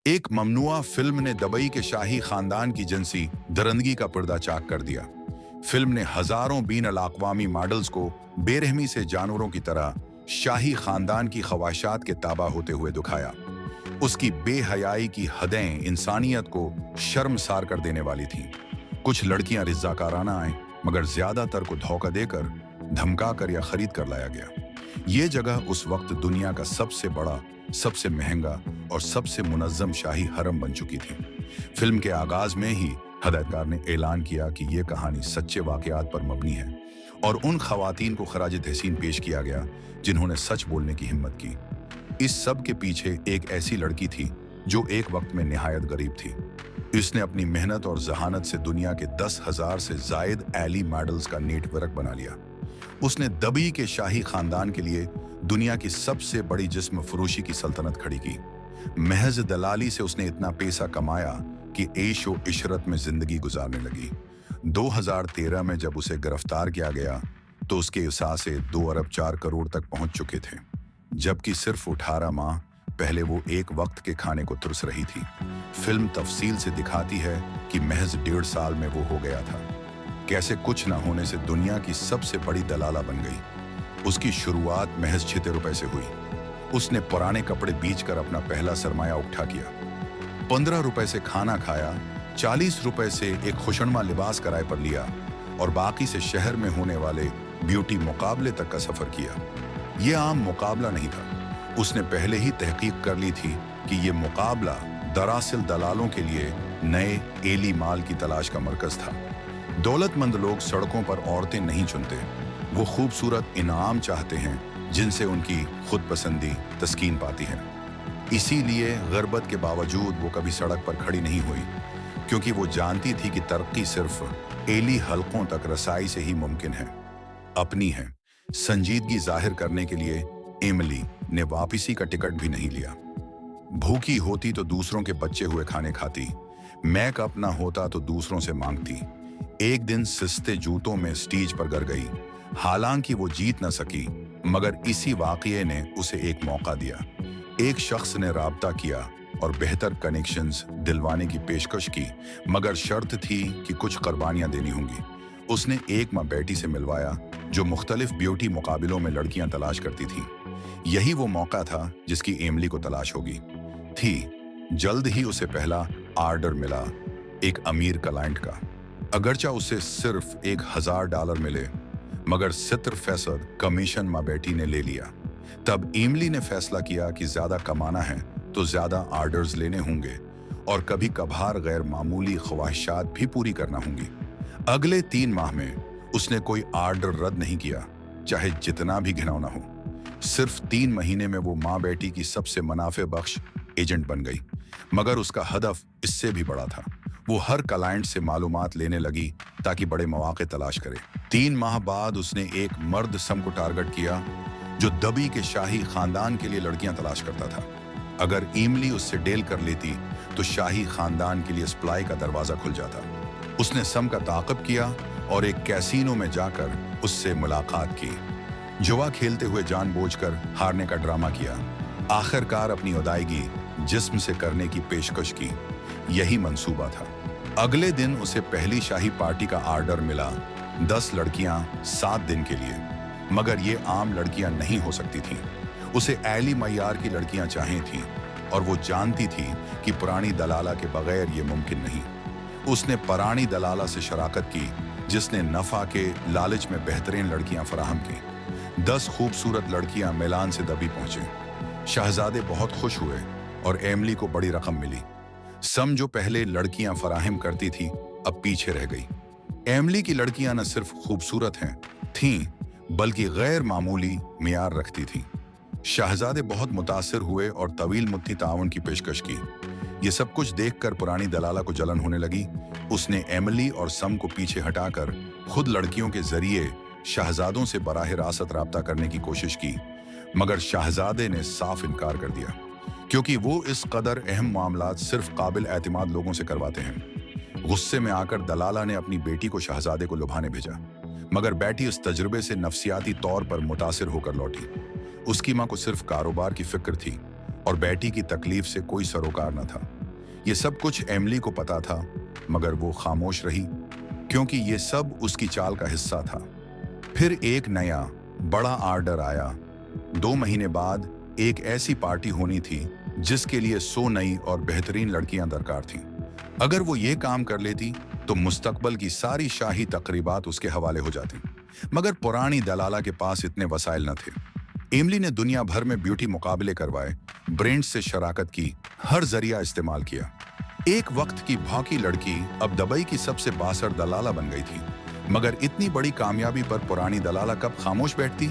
एक ममनुआ फिल्म ने दुबई के शाही खानदान की जिनसी दरंदगी का पर्दा चाक कर दिया। फिल्म ने हजारों बीन अल-अक़वामी मॉडल्स को बेरहमी से जानवरों की तरह शाही खानदान की ख्वाहिशात के ताबा होते हुए दिखाया। उसकी बेहयाई की हदें इंसानियत को शर्मसार कर देने वाली थीं। कुछ लड़कियां रिज़्ज़ाकाराना आईं, मगर ज्यादातर को धोखा देकर, धमकाकर या खरीद कर लाया गया। ये जगह उस वक्त दुनिया का सबसे बड़ा, सबसे महंगा और सबसे मुनज़्ज़म शाही हरम बन चुकी थी। फिल्म के आगाज में ही हदायतकार ने ऐलान किया कि यह कहानी सच्चे वाक़यात पर मबनी है और उन खवातीन को खराज तहसीन पेश किया गया जिन्होंने सच बोलने की हिम्मत की। इस सब के पीछे एक ऐसी लड़की थी जो एक वक्त में निहायत गरीब थी। इसने अपनी मेहनत और जहानत से दुनिया के 10,000 से जायद एली मॉडल्स का नेटवर्क बना लिया। उसने दुबई के शाही खानदान के लिए दुनिया की सबसे बड़ी जिस्म फरोशी की सल्तनत खड़ी की। महज दलाली से उसने इतना पैसा कमाया कि ऐश व इशरत में जिंदगी गुजारने लगी। 2013 में जब उसे गिरफ्तार किया गया तो उसके असासे 2 अरब 4 करोड़ तक पहुंच चुके थे, जबकि सिर्फ 18 माह पहले वो एक वक्त के खाने को तुरस रही थी। फिल्म तफसील से दिखाती है कि महज 1.5 साल में वो हो गया था। कैसे कुछ न होने से दुनिया की सबसे बड़ी दलाला बन गई। उसकी शुरुआत महज 6 रुपए से हुई। उसने पुराने कपड़े बेचकर अपना पहला सरमाया उठा किया। 15 रुपए से खाना खाया, 40 रुपए से एक खुशनुमा लिबास किराए पर लिया और बाकी से शहर में होने वाले ब्यूटी मुकाबले तक का सफर किया। यह आम मुकाबला नहीं था। उसने पहले ही तहकीक कर ली थी कि यह मुकाबला दरअसल दलालों के लिए नए एली माल की तलाश का मरकज था। दौलतमंद लोग सड़कों पर औरतें नहीं चुनते, वो खूबसूरत इनाम चाहते हैं जिनसे उनकी खुद पसंदी तस्कीन पाती है। इसीलिए गुर्बत के बावजूद वो कभी सड़क पर खड़ी नहीं हुई, क्योंकि वो जानती थी कि तरक्की सिर्फ एली हलकों तक रसाई से ही मुमकिन है। अपनी है संजीदगी जाहिर करने के लिए एमिली ने वापसी का टिकट भी नहीं लिया। भूखी होती तो दूसरों के बच्चे हुए खाने खाती, मेकअप ना होता तो दूसरों से मांगती। एक दिन सस्ते जूतों में स्टेज पर गिर गई। हालांकि वो जीत न सकी, मगर इसी वाकये ने उसे एक मौका दिया। एक शख्स ने राब्ता किया और बेहतर कनेक्शंस दिलवाने की पेशकश की, मगर शर्त थी कि कुछ कुर्बानियां देनी होंगी। उसने एक माँ बेटी से मिलवाया जो मुख्तलिफ ब्यूटी मुकाबलों में लड़कियां तलाश करती थी। यही वो मौका था जिसकी एमिली को तलाश होगी थी। जल्द ही उसे पहला आर्डर मिला, एक अमीर क्लाइंट का। अगरचा उसे सिर्फ $1,000 मिले, मगर 70% कमीशन माँ बेटी ने ले लिया। तब एमिली ने फैसला किया कि ज्यादा कमाना है तो ज्यादा आर्डर्स लेने होंगे और कभी कभार गैर मामूली ख्वाहिशात भी पूरी करना होंगी। अगले 3 माह में उसने कोई आर्डर रद्द नहीं किया, चाहे जितना भी घिनौना हो। सिर्फ 3 महीने में वो माँ बेटी की सबसे मुनाफे बख्श एजेंट बन गई। मगर उसका हदफ इससे भी बड़ा था। वो हर क्लाइंट से मालूमात लेने लगी ताकि बड़े मौके तलाश करे। 3 माह बाद उसने एक मर्द सम को टारगेट किया जो दुबई के शाही खानदान के लिए लड़कियां तलाश करता था। अगर एमिली उससे डील कर लेती तो शाही खानदान के लिए सप्लाई का दरवाजा खुल जाता। उसने सम का ताक़ब किया और एक कैसीनो में जाकर उससे मुलाकात की। जुआ खेलते हुए जानबूझकर हारने का ड्रामा किया। आखिरकार अपनी अदायगी जिस्म से करने की पेशकश की। यही मंसूबा था। अगले दिन उसे पहली शाही पार्टी का आर्डर मिला, 10 लड़कियां 7 दिन के लिए। मगर ये आम लड़कियां नहीं हो सकती थीं। उसे एली मयार की लड़कियां चाहिए थीं और वो जानती थी कि पुरानी दलाला के बगैर ये मुमकिन नहीं। उसने पुरानी दलाला से शराकत की जिसने नफा के लालच में बेहतरीन लड़कियां फराहम की। 10 खूबसूरत लड़कियां मिलान से दुबई पहुंचे। शहजादे बहुत खुश हुए और एमिली को बड़ी रकम मिली। सम जो पहले लड़कियां फराहम करती थी अब पीछे रह गई। एमिली की लड़कियां न सिर्फ खूबसूरत थीं बल्कि गैर मामूली मियार रखती थीं। शहजादे बहुत मुतासिर हुए और तवील मुद्दती ताउन की पेशकश की। ये सब कुछ देखकर पुरानी दलाला को जलन होने लगी। उसने एमिली और सम को पीछे हटाकर खुद लड़कियों के जरिए शहजादों से बराह रास्त राब्ता करने की कोशिश की, मगर शहजादे ने साफ इनकार कर दिया, क्योंकि वो इस कदर अहम मामलात सिर्फ काबिल एतमाद लोगों से करवाते हैं। गुस्से में आकर दलाला ने अपनी बेटी को शहजादे को लुभाने भेजा, मगर बेटी उस तजुर्बे से नफसियाती तौर पर मुतासिर होकर लौटी। उसकी माँ को सिर्फ कारोबार की फिक्र थी। और बेटी की तकलीफ से कोई सरोकार न था। ये सब कुछ एमिली को पता था, मगर वो खामोश रही क्योंकि ये सब उसकी चाल का हिस्सा था। फिर एक नया बड़ा आर्डर आया। 2 महीने बाद एक ऐसी पार्टी होनी थी जिसके लिए 100 नई और बेहतरीन लड़कियां दरकार थीं। अगर वो ये काम कर लेती तो मुस्तकबल की सारी शाही तकरीबात उसके हवाले हो जाती। मगर पुरानी दलाला के पास इतने वसाइल न थे। एमिली ने दुनिया भर में ब्यूटी मुकाबले करवाए, ब्रांड्स से शराकत की, हर जरिया इस्तेमाल किया। एक वक्त की भौंकी लड़की अब दुबई की सबसे बासर दलाला बन गई थी। मगर इतनी बड़ी कामयाबी पर पुरानी दलाला कब खामोश बैठती?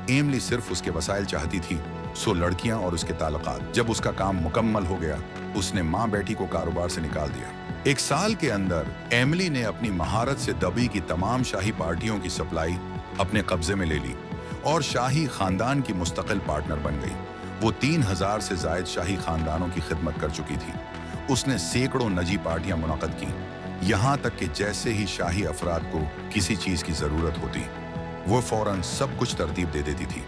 एमिली सिर्फ उसके वसाइल चाहती थी, सो लड़कियां और उसके ताल्लुकात। जब उसका काम मुकम्मल हो गया, उसने माँ बेटी को कारोबार से निकाल दिया। 1 साल के अंदर एमिली ने अपनी महारत से दुबई की तमाम शाही पार्टियों की सप्लाई अपने कब्जे में ले ली और शाही खानदान की मुस्तकिल पार्टनर बन गई। वो 3000 से जायद शाही खानदानों की खिदमत कर चुकी थी। उसने सैकड़ों नजी पार्टियां मुनक़द की, यहाँ तक कि जैसे ही शाही अफराद को किसी चीज की जरूरत होती, वो फौरन सब कुछ तरतीब दे देती थी।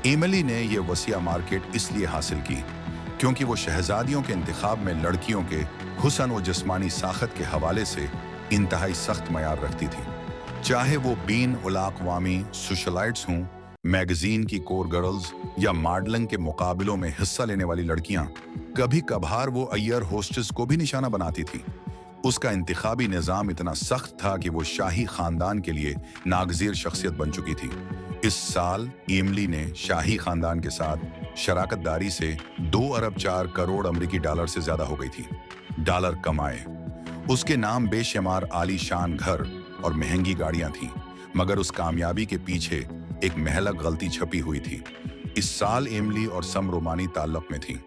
एमिली ने यह वसीया मार्केट इसलिए हासिल की क्योंकि वो शहजादियों के इंतखाब में लड़कियों के हुस्न और जिस्मानी साखत के हवाले से इंतहाई सख्त मयार रखती थी। चाहे वो बीन उल-अक़वामी सोशलाइट्स हों, मैगजीन की कोर गर्ल्स या मॉडलिंग के मुकाबलों में हिस्सा लेने वाली लड़कियां, कभी कभार वो अय्यर होस्टेस को भी निशाना बनाती थी। उसका इंतखाबी निज़ाम इतना सख्त था कि वो शाही खानदान के लिए नागज़ीर शख्सियत बन चुकी थी। इस साल एमिली ने शाही खानदान के साथ शराकतदारी से 2 अरब 4 करोड़ अमेरिकी डॉलर से ज्यादा हो गई थी। डॉलर कमाए। उसके नाम बेशुमार आलीशान घर और महंगी गाड़ियां थीं, मगर उस कामयाबी के पीछे एक महलक गलती छपी हुई थी। इस साल एमिली और सम रोमानी ताल्लुक में थी।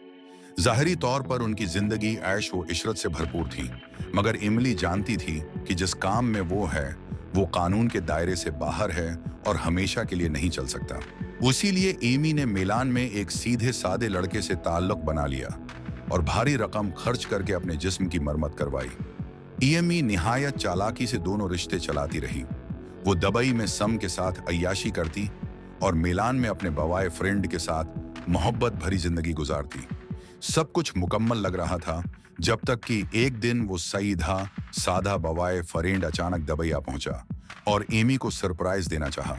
ज़ाहिरी तौर पर उनकी जिंदगी ऐश व इशरत से भरपूर थी, मगर एमिली जानती थी कि जिस काम में वो है वो कानून के दायरे से बाहर है और हमेशा के लिए नहीं चल सकता। इसीलिए एमी ने मिलान में एक सीधे सादे लड़के से ताल्लुक बना लिया और भारी रकम खर्च करके अपने जिस्म की मरम्मत करवाई। एमी निहायत चालाकी से दोनों रिश्ते चलाती रही। वो दुबई में सम के साथ अय्याशी करती और मिलान में अपने बवाए फ्रेंड के साथ मोहब्बत भरी जिंदगी गुजारती। सब कुछ मुकम्मल लग रहा था जब तक कि एक दिन वो सीधा साधा बवाए फ्रेंड अचानक दुबई आ पहुंचा और एमी को सरप्राइज देना चाहा।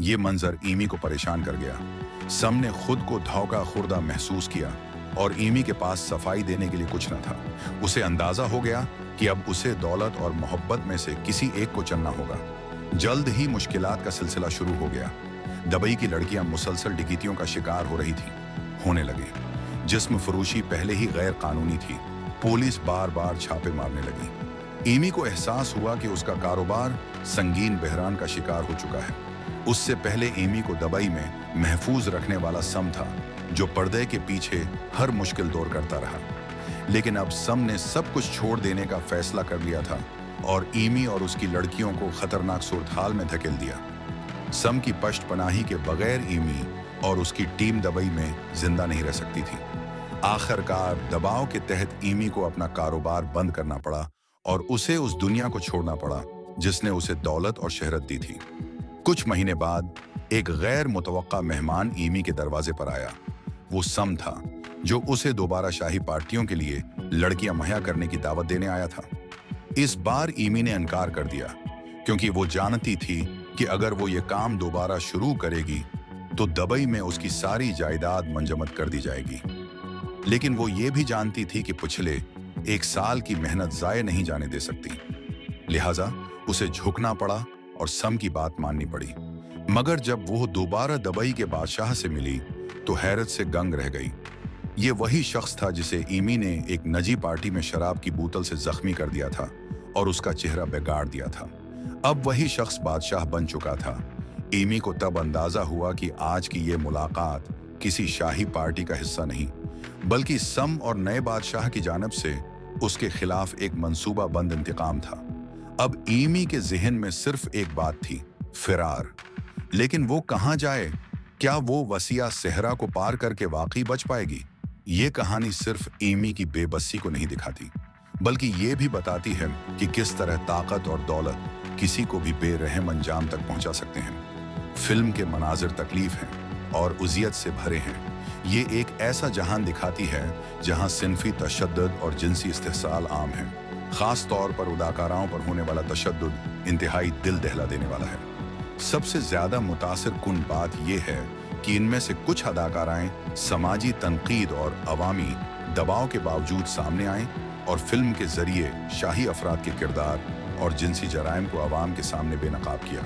ये मंजर एमी को परेशान कर गया। सम ने खुद को धोखा खुर्दा महसूस किया और एमी के पास सफाई देने के लिए कुछ न था। उसे अंदाजा हो गया कि अब उसे दौलत और मोहब्बत में से किसी एक को चुनना होगा। जल्द ही मुश्किलात का सिलसिला शुरू हो गया। दुबई की लड़कियां मुसलसल डकैतियों का शिकार हो रही थी, होने लगी। जिस्म फरोशी पहले ही गैर कानूनी थी। पुलिस बार बार छापे मारने लगी। एमी को एहसास हुआ कि उसका कारोबार संगीन बहरान का शिकार हो चुका है। उससे पहले एमी को दुबई में महफूज रखने वाला सम था, जो पर्दे के पीछे हर मुश्किल दूर करता रहा। लेकिन अब सम ने सब कुछ छोड़ देने का फैसला कर लिया था और एमी और उसकी लड़कियों को खतरनाक सूरत-हाल में धकेल दिया। सम की पश्त-पनाही के बगैर एमी और उसकी टीम दुबई में जिंदा नहीं रह सकती थी। आखिरकार दबाव के तहत एमी को अपना कारोबार बंद करना पड़ा और उसे उस दुनिया को छोड़ना पड़ा जिसने उसे दौलत और शहरत दी थी। कुछ महीने बाद एक गैर मुतवक्का मेहमान एमी के दरवाजे पर आया। वो सम था, जो उसे दोबारा शाही पार्टियों के लिए लड़कियां मुहैया करने की दावत देने आया था। इस बार एमी ने इनकार कर दिया क्योंकि वो जानती थी कि अगर वो ये काम दोबारा शुरू करेगी तो दुबई में उसकी सारी जायदाद मंजमद कर दी जाएगी। लेकिन वो ये भी जानती थी कि पिछले 1 साल की मेहनत जाये नहीं जाने दे सकती। लिहाजा उसे झुकना पड़ा और सम की बात माननी पड़ी। मगर जब वो दोबारा दुबई के बादशाह से मिली तो हैरत से दंग रह गई। ये वही शख्स था जिसे एमी ने एक नजी पार्टी में शराब की बोतल से जख्मी कर दिया था और उसका चेहरा बिगाड़ दिया था। अब वही शख्स बादशाह बन चुका था। एमी को तब अंदाजा हुआ कि आज की ये मुलाकात किसी शाही पार्टी का हिस्सा नहीं, बल्कि सम और नए बादशाह की जानिब से उसके खिलाफ एक मंसूबा बंद इंतकाम था। अब एमी के जिहन में सिर्फ एक बात थी, फिरार। लेकिन वो कहाँ जाए? क्या वो वसीया सहरा को पार करके वाकई बच पाएगी? ये कहानी सिर्फ एमी की बेबसी को नहीं दिखाती, बल्कि ये भी बताती है कि किस तरह ताकत और दौलत किसी को भी बेरहम अंजाम तक पहुंचा सकते हैं। फिल्म के मनाजिर तकलीफ हैं, और उजियत से भरे हैं। ये एक ऐसा जहान दिखाती है जहां सिनफी तशद्दुद और जिनसी इस्तेहसाल आम है। खास तौर पर अदाकाराओं पर होने वाला तशद्दुद इंतहाई दिल दहला देने वाला है। सबसे ज्यादा मुतासिर कुन बात यह है कि इनमें से कुछ अदाकाराएं समाजी तनकीद और अवामी दबाव के बावजूद सामने आए और फिल्म के जरिए शाही अफराद के किरदार और जिनसी जराइम को अवाम के सामने बेनकाब किया।